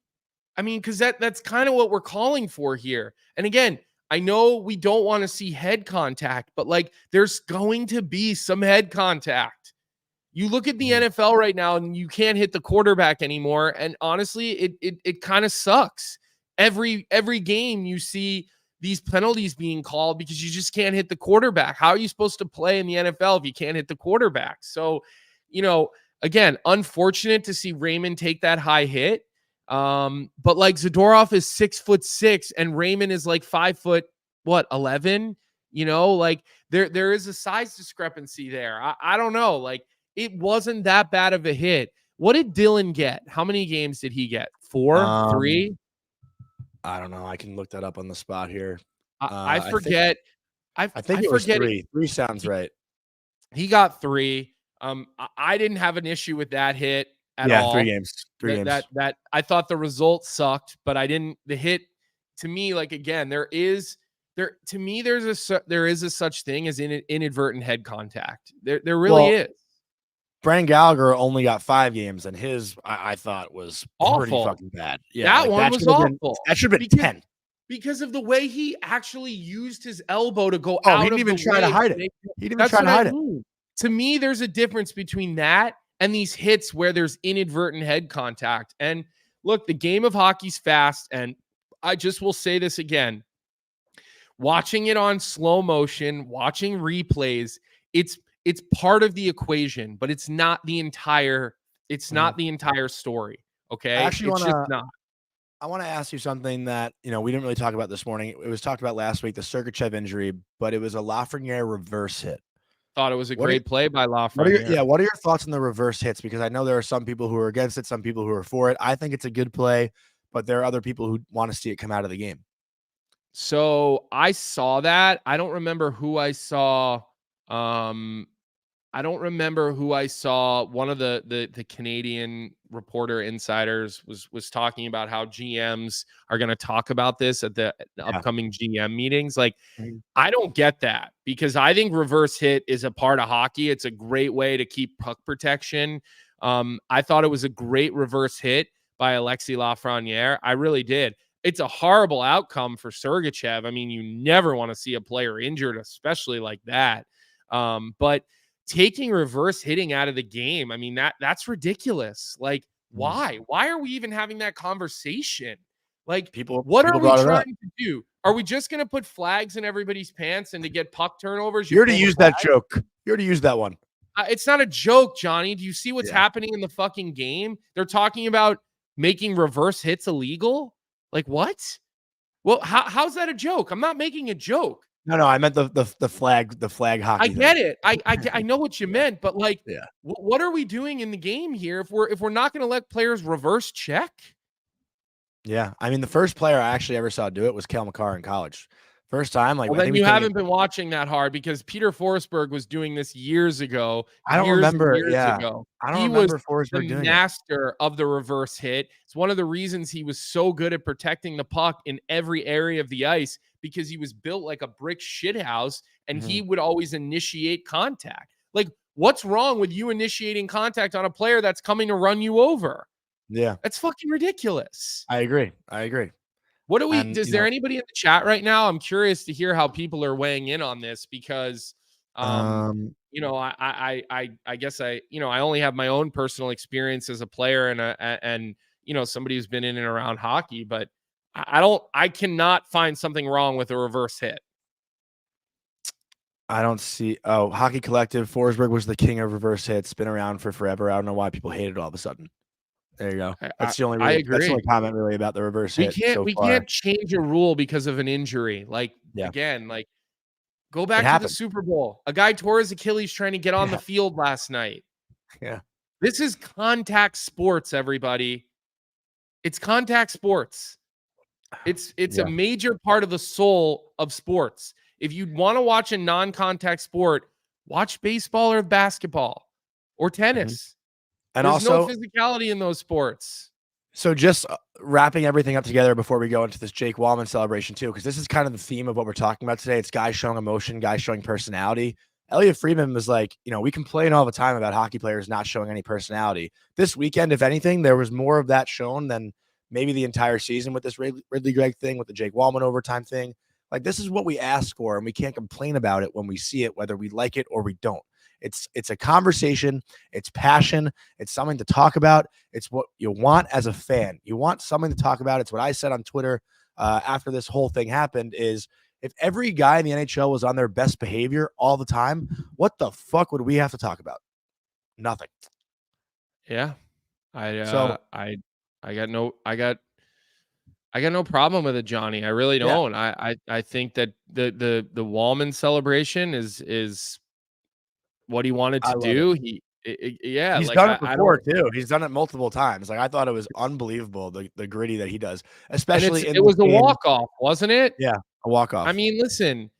I mean, because that's kind of what we're calling for here. And again, I know we don't want to see head contact, but like there's going to be some head contact. You look at the NFL right now and you can't hit the quarterback anymore. And honestly, it kind of sucks. Every game you see these penalties being called because you just can't hit the quarterback. How are you supposed to play in the NFL if you can't hit the quarterback? So, again, unfortunate to see Raymond take that high hit. But like Zadorov is 6'6" and Raymond is like 5'11". Like there is a size discrepancy there. I don't know. Like it wasn't that bad of a hit. What did Dylan get? How many games did he get? 4, 3? I don't know. I can look that up on the spot here. I forget. I think it was 3. 3 sounds right. He got 3. I didn't have an issue with that hit at all. 3 games. 3 games. That I thought the result sucked, but I didn't. The hit to me, like again, there is a such thing as inadvertent head contact. There really is. Brendan Gallagher only got 5 games, and his I thought was pretty awful. fucking bad. Yeah, that one was awful. That should have been 10 because of the way he actually used his elbow to go out. He didn't even try to hide it. He didn't even try to hide it. To me, there's a difference between that and these hits where there's inadvertent head contact. And look, the game of hockey's fast, and I just will say this again. Watching it on slow motion, watching replays, it's part of the equation, but it's not the entire story. Okay. I want to not. ask you something that, we didn't really talk about this morning. It was talked about last week, the Sergachev injury, but it was a Lafreniere reverse hit. Thought it was a great play by Lafreniere. What are your thoughts on the reverse hits? Because I know there are some people who are against it, some people who are for it. I think it's a good play, but there are other people who want to see it come out of the game. So I saw that. I don't remember who I saw. One of the Canadian reporter insiders was talking about how GMs are going to talk about this at the upcoming GM meetings. Like, I don't get that because I think reverse hit is a part of hockey. It's a great way to keep puck protection. I thought it was a great reverse hit by Alexis Lafreniere. I really did. It's a horrible outcome for Sergachev. I mean, you never want to see a player injured, especially like that. But taking reverse hitting out of the game, I mean, that's ridiculous. Like, why? Why are we even having that conversation? Like, what are we trying to do? Are we just going to put flags in everybody's pants and to get puck turnovers? You already used that joke. You already used that one. It's not a joke, Johnny. Do you see what's happening in the fucking game? They're talking about making reverse hits illegal. Like, what? Well, how's that a joke? I'm not making a joke. No, I meant the flag hockey. I get it. I know what you meant, but like, what are we doing in the game here if we're not going to let players reverse check? Yeah, I mean, the first player I actually ever saw do it was Cale Makar in college. First time, like, well, then you haven't been watching that hard because Peter Forsberg was doing this years ago. I don't remember. Ago. I don't remember Forsberg doing it. Master of the reverse hit. It's one of the reasons he was so good at protecting the puck in every area of the ice because he was built like a brick shithouse and he would always initiate contact. Like, what's wrong with you initiating contact on a player that's coming to run you over? Yeah, that's fucking ridiculous. I agree. What do we? Is there anybody in the chat right now? I'm curious to hear how people are weighing in on this because, I guess I only have my own personal experience as a player and somebody who's been in and around hockey, but I cannot find something wrong with a reverse hit. I don't see. Oh, Hockey Collective. Forsberg was the king of reverse hits. Been around for forever. I don't know why people hate it all of a sudden. There you go. That's the only. I agree. That's the only comment really about the reverse hit. We can't change a rule because of an injury. Like again, like go back to the Super Bowl. A guy tore his Achilles trying to get on the field last night. Yeah. This is contact sports, everybody. It's contact sports. It's a major part of the soul of sports. If you want to watch a non-contact sport, watch baseball or basketball or tennis. And there's also no physicality in those sports. So just wrapping everything up together before we go into this Jake Wallman celebration too, because this is kind of the theme of what we're talking about today. It's guys showing emotion, guys showing personality. Elliot Friedman was like, we complain all the time about hockey players not showing any personality. This weekend, if anything, there was more of that shown than maybe the entire season with this Ridly Greig thing, with the Jake Wallman overtime thing. Like, this is what we ask for, and we can't complain about it when we see it, whether we like it or we don't. It's a conversation. It's passion. It's something to talk about. It's what you want as a fan. You want something to talk about. It's what I said on Twitter after this whole thing happened is, if every guy in the NHL was on their best behavior all the time, what the fuck would we have to talk about? Nothing. Yeah. I got no problem with it, Jonny. I really don't. I think that the Wallman celebration is what he wanted to do. He's like done it I before don't. too. He's done it multiple times. Like, I thought it was unbelievable, the gritty that he does, And especially in it was a game. walk-off, wasn't it? Yeah, a walk-off. I mean, listen,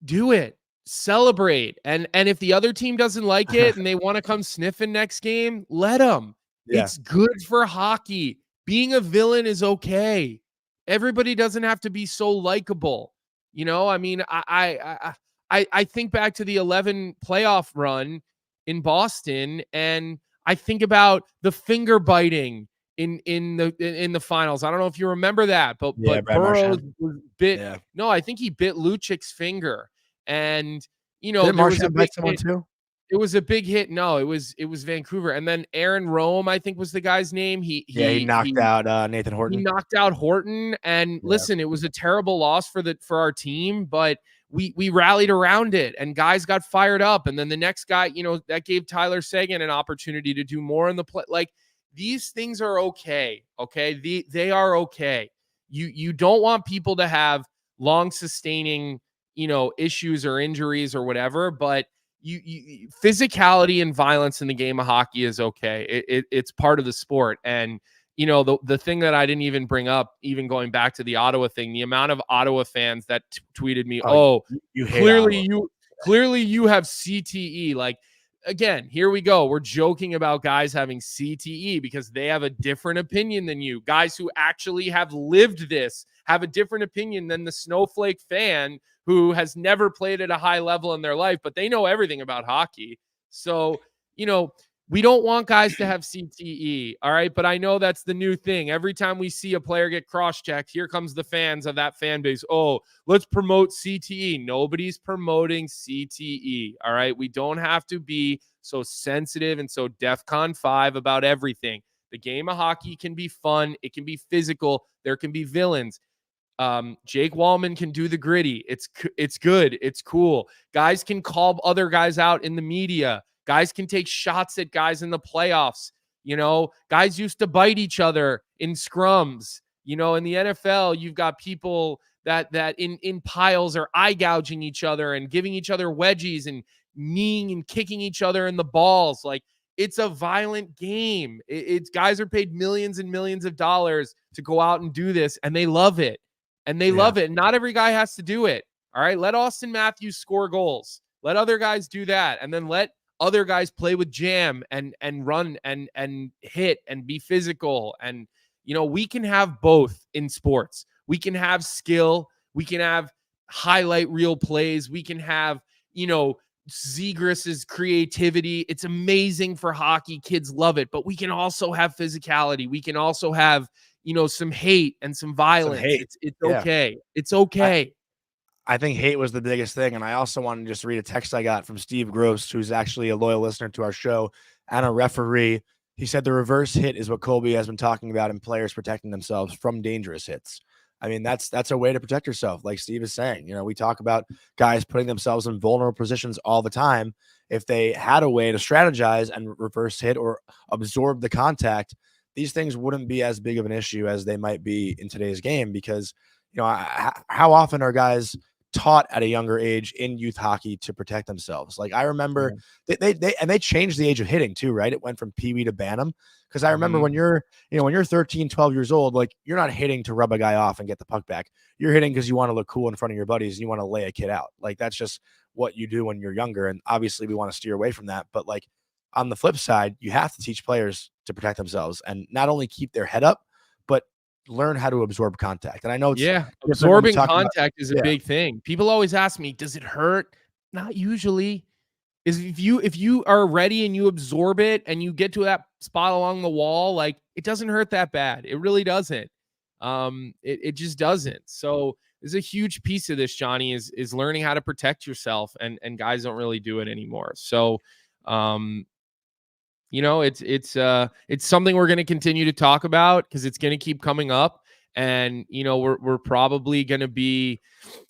do it. Celebrate. And if the other team doesn't like it and they want to come sniffing next game, let them. Yeah. It's good for hockey. Being a villain is okay. Everybody doesn't have to be so likable. You know, I mean, I think back to the 11 playoff run in Boston, and I think about the finger biting in the finals. I don't know if you remember that, but Burrows was bit. Yeah. No, I think he bit Luchik's finger, and did Marchand bite someone too? It was a big hit. No, it was Vancouver, and then Aaron Rome, I think was the guy's name. He knocked out Nathan Horton. He knocked out Horton, and listen, it was a terrible loss for our team, but we rallied around it, and guys got fired up, and then the next guy, that gave Tyler Seguin an opportunity to do more in the play. Like, these things are okay. Okay, they are okay. You don't want people to have long sustaining issues or injuries or whatever, but you physicality and violence in the game of hockey is okay. It's part of the sport. And the thing that I didn't even bring up, even going back to the Ottawa thing, the amount of Ottawa fans that tweeted me, you hate clearly you have CTE. Like, again, here we go. We're joking about guys having CTE because they have a different opinion than you. Guys who actually have lived this have a different opinion than the snowflake fan who has never played at a high level in their life, but they know everything about hockey. So, we don't want guys to have CTE, all right? But I know that's the new thing. Every time we see a player get cross-checked, here comes the fans of that fan base. Oh, let's promote CTE. Nobody's promoting CTE, all right? We don't have to be so sensitive and so DEFCON 5 about everything. The game of hockey can be fun. It can be physical. There can be villains. Jake Wallman can do the gritty. It's good. It's cool. Guys can call other guys out in the media. Guys can take shots at guys in the playoffs. Guys used to bite each other in scrums. In the NFL, you've got people that in piles are eye gouging each other and giving each other wedgies and kneeing and kicking each other in the balls. Like, it's a violent game. It's guys are paid millions and millions of dollars to go out and do this, and they love it. And they love it. Not every guy has to do it. All right. Let Austin Matthews score goals. Let other guys do that. And then let other guys play with jam and run and hit and be physical. And, we can have both in sports. We can have skill. We can have highlight reel plays. We can have, Zegras's creativity. It's amazing for hockey. Kids love it. But we can also have physicality. We can also have, some hate and some violence. It's okay. It's okay. I think hate was the biggest thing. And I also want to just read a text I got from Steve Gross, who's actually a loyal listener to our show and a referee. He said the reverse hit is what Colby has been talking about in players protecting themselves from dangerous hits. I mean, that's a way to protect yourself. Like Steve is saying, we talk about guys putting themselves in vulnerable positions all the time. If they had a way to strategize and reverse hit or absorb the contact, these things wouldn't be as big of an issue as they might be in today's game, because, how often are guys taught at a younger age in youth hockey to protect themselves? Like, I remember they changed the age of hitting too, right? It went from Pee Wee to Bantam. Because I remember when you're 13, 12 years old, like, you're not hitting to rub a guy off and get the puck back. You're hitting because you want to look cool in front of your buddies and you want to lay a kid out. Like, that's just what you do when you're younger. And obviously we want to steer away from that. But like, on the flip side, you have to teach players to protect themselves and not only keep their head up, but learn how to absorb contact. And I know absorbing contact is a big thing. People always ask me, does it hurt? Not usually. If you are ready and you absorb it and you get to that spot along the wall, like, it doesn't hurt that bad. It really doesn't. It just doesn't. So there's a huge piece of this, Johnny, is learning how to protect yourself, and guys don't really do it anymore. So, it's something we're going to continue to talk about because it's going to keep coming up, and we're probably going to be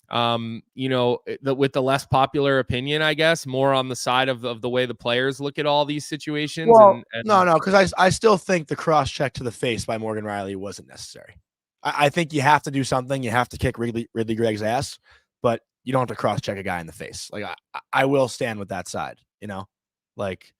with the less popular opinion, I guess, more on the side of the way the players look at all these situations. Well, and no, because I still think the cross check to the face by Morgan Rielly wasn't necessary. I think you have to do something. You have to kick Ridley Greig's ass, but you don't have to cross check a guy in the face. Like I will stand with that side. Like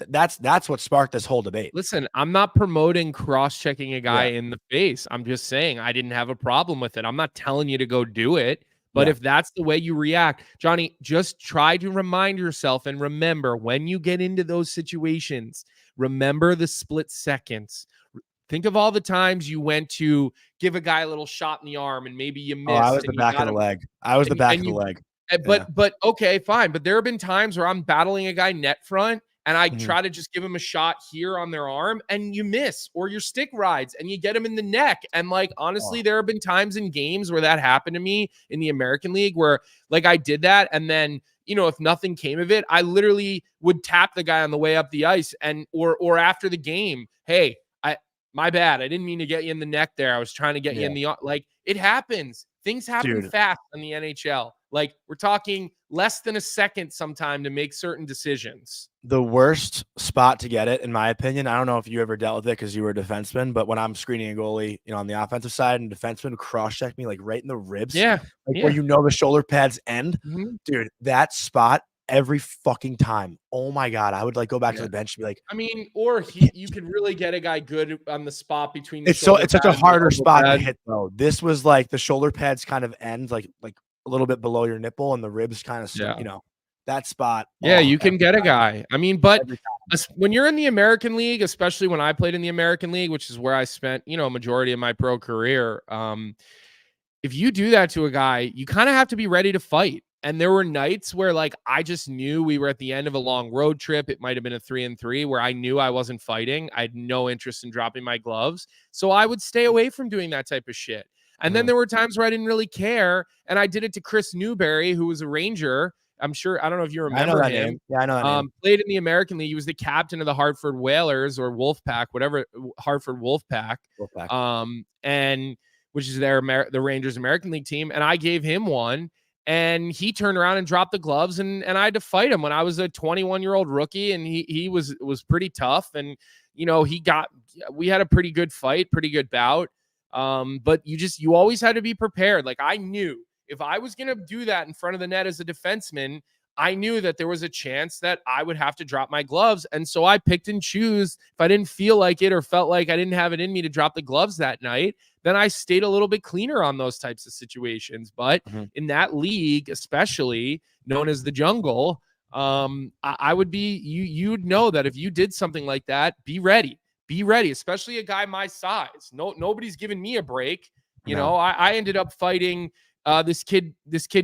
that's what sparked this whole debate. Listen, I'm not promoting cross-checking a guy in the face. I'm just saying I didn't have a problem with it. I'm not telling you to go do it. But if that's the way you react, Johnny, just try to remind yourself and remember when you get into those situations, remember the split seconds. Think of all the times you went to give a guy a little shot in the arm and maybe you missed. I was the back of the leg. I was the back of the leg. But okay, fine. But there have been times where I'm battling a guy net front and I try to just give him a shot here on their arm and you miss, or your stick rides and you get him in the neck. And like, honestly, there have been times in games where that happened to me in the American League where like I did that. And then, if nothing came of it, I literally would tap the guy on the way up the ice or after the game. Hey, my bad. I didn't mean to get you in the neck there. I was trying to get you in the, like, it happens. Things happen fast in the NHL. Like, we're talking less than a second sometime to make certain decisions. The worst spot to get it, in my opinion, I don't know if you ever dealt with it because you were a defenseman, but when I'm screening a goalie, on the offensive side, and defenseman cross-check me, like, right in the ribs. Where the shoulder pads end. Dude, that spot, every fucking time. Oh my God. I would like go back to the bench and be like, I mean, or you could really get a guy good on the spot between the it's such a harder spot to hit though. This was like the shoulder pads kind of end like a little bit below your nipple and the ribs kind of that spot. You can get a guy. I mean, but when you're in the American League, especially when I played in the American League, which is where I spent, a majority of my pro career. If you do that to a guy, you kind of have to be ready to fight. And there were nights where like I just knew we were at the end of a long road trip. It might have been a 3-3 where I knew I wasn't fighting. I had no interest in dropping my gloves. So I would stay away from doing that type of shit. And then there were times where I didn't really care. And I did it to Chris Newberry, who was a Ranger. I don't know if you remember him. Name. Yeah, I know that name. Played in the American League. He was the captain of the Hartford Whalers or Wolfpack, whatever, Hartford Wolfpack. And which is the Rangers American League team. And I gave him one. And he turned around and dropped the gloves, and I had to fight him when I was a 21-year-old rookie, and he was pretty tough. And we had a pretty good fight, pretty good bout. But you always had to be prepared. Like I knew if I was gonna do that in front of the net as a defenseman, I knew that there was a chance that I would have to drop my gloves. And so I picked and choose. If I didn't feel like it or felt like I didn't have it in me to drop the gloves that night, then I stayed a little bit cleaner on those types of situations. But in that league, especially known as the jungle, I would be, you'd know that if you did something like that, be ready, especially a guy my size. Nobody's giving me a break. I ended up fighting this kid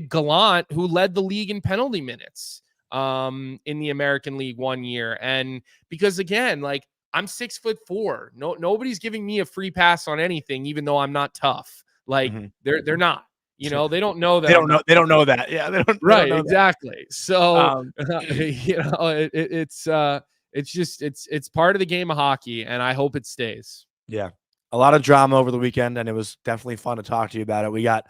Gallant, who led the league in penalty minutes in the American League one year. And because again, like I'm 6'4", nobody's giving me a free pass on anything, even though I'm not tough. Like they're not, they don't know that. They don't know that. Yeah. They don't right. know Exactly. So, it's part of the game of hockey, and I hope it stays. Yeah. A lot of drama over the weekend, and it was definitely fun to talk to you about it. We got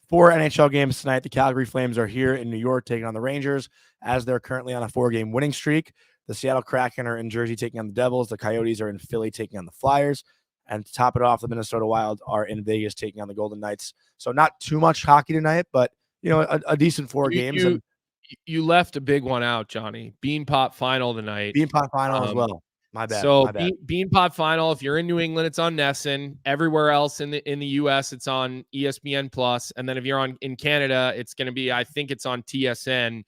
4 NHL games tonight. The Calgary Flames are here in New York taking on the Rangers as they're currently on a 4-game winning streak. The Seattle Kraken are in Jersey taking on the Devils. The Coyotes are in Philly taking on the Flyers. And to top it off, the Minnesota Wild are in Vegas taking on the Golden Knights. So not too much hockey tonight, but, a decent 4 games. You left a big one out, Johnny. Beanpot final tonight. Beanpot final as well. My bad. So Beanpot final, if you're in New England, it's on NESN. Everywhere else in the US, it's on ESPN Plus. And then if you're in Canada, it's going to be, I think it's on TSN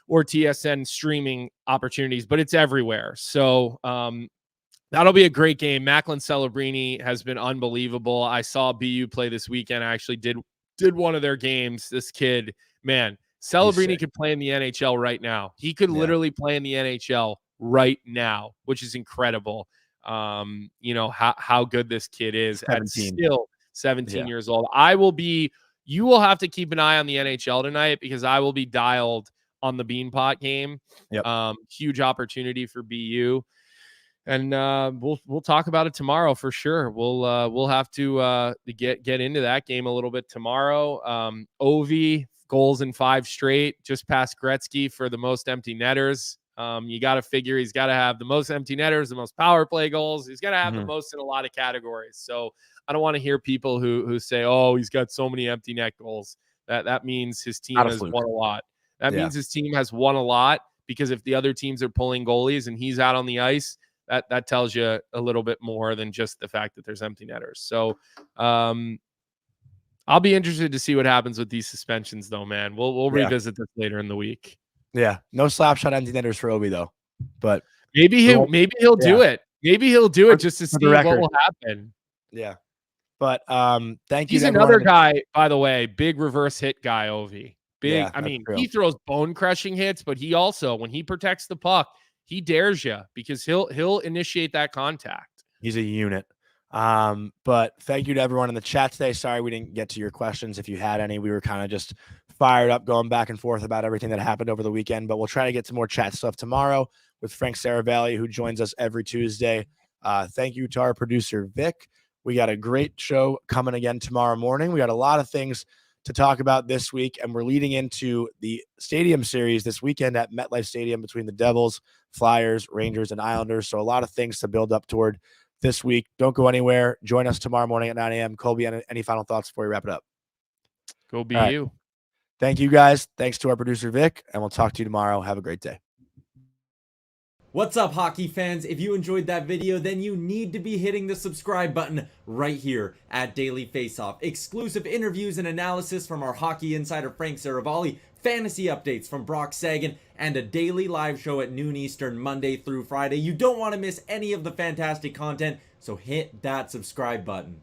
or TSN streaming opportunities, but it's everywhere. So that'll be a great game. Macklin Celebrini has been unbelievable. I saw BU play this weekend. I actually did one of their games. This kid, man, Celebrini could play in the NHL right now. He could literally play in the NHL right now, which is incredible. How good this kid is 17. at 17 years old. You will have to keep an eye on the NHL tonight because I will be dialed on the Beanpot game. Yep. Huge opportunity for BU. And we'll talk about it tomorrow for sure. We'll have to get into that game a little bit tomorrow. Ovi goals in 5 straight, just past Gretzky for the most empty netters. You got to figure he's got to have the most empty netters, the most power play goals. He's got to have the most in a lot of categories. So I don't want to hear people who say, "Oh, he's got so many empty net goals." That means his team has won a lot. That means his team has won a lot because if the other teams are pulling goalies and he's out on the ice, that tells you a little bit more than just the fact that there's empty netters. So I'll be interested to see what happens with these suspensions, though, man. We'll revisit this later in the week. Yeah, no slap shot empty netters for Obi though, but maybe he'll do it. Maybe he'll do it just to see what will happen. Yeah, but thank you. He's another guy, by the way, big reverse hit guy. Ovi, big. Yeah, I mean, true. he throws bone crushing hits, but he also, when he protects the puck, he dares you because he'll initiate that contact. He's a unit. But thank you to everyone in the chat today. Sorry we didn't get to your questions. If you had any, we were kind of just fired up going back and forth about everything that happened over the weekend, but we'll try to get some more chat stuff tomorrow with Frank Saravalli, who joins us every Tuesday. Thank you to our producer, Vic. We got a great show coming again tomorrow morning. We got a lot of things to talk about this week, and we're leading into the Stadium Series this weekend at MetLife Stadium between the Devils, Flyers, Rangers, and Islanders. So a lot of things to build up toward this week. Don't go anywhere. Join us tomorrow morning at 9 a.m. Colby, any final thoughts before we wrap it up? Go BU. Right. Thank you, guys. Thanks to our producer, Vic, and we'll talk to you tomorrow. Have a great day. What's up, hockey fans? If you enjoyed that video, then you need to be hitting the subscribe button right here at Daily Faceoff. Exclusive interviews and analysis from our hockey insider Frank Saravalli, fantasy updates from Brock Sagan, and a daily live show at noon Eastern, Monday through Friday. You don't want to miss any of the fantastic content, so hit that subscribe button.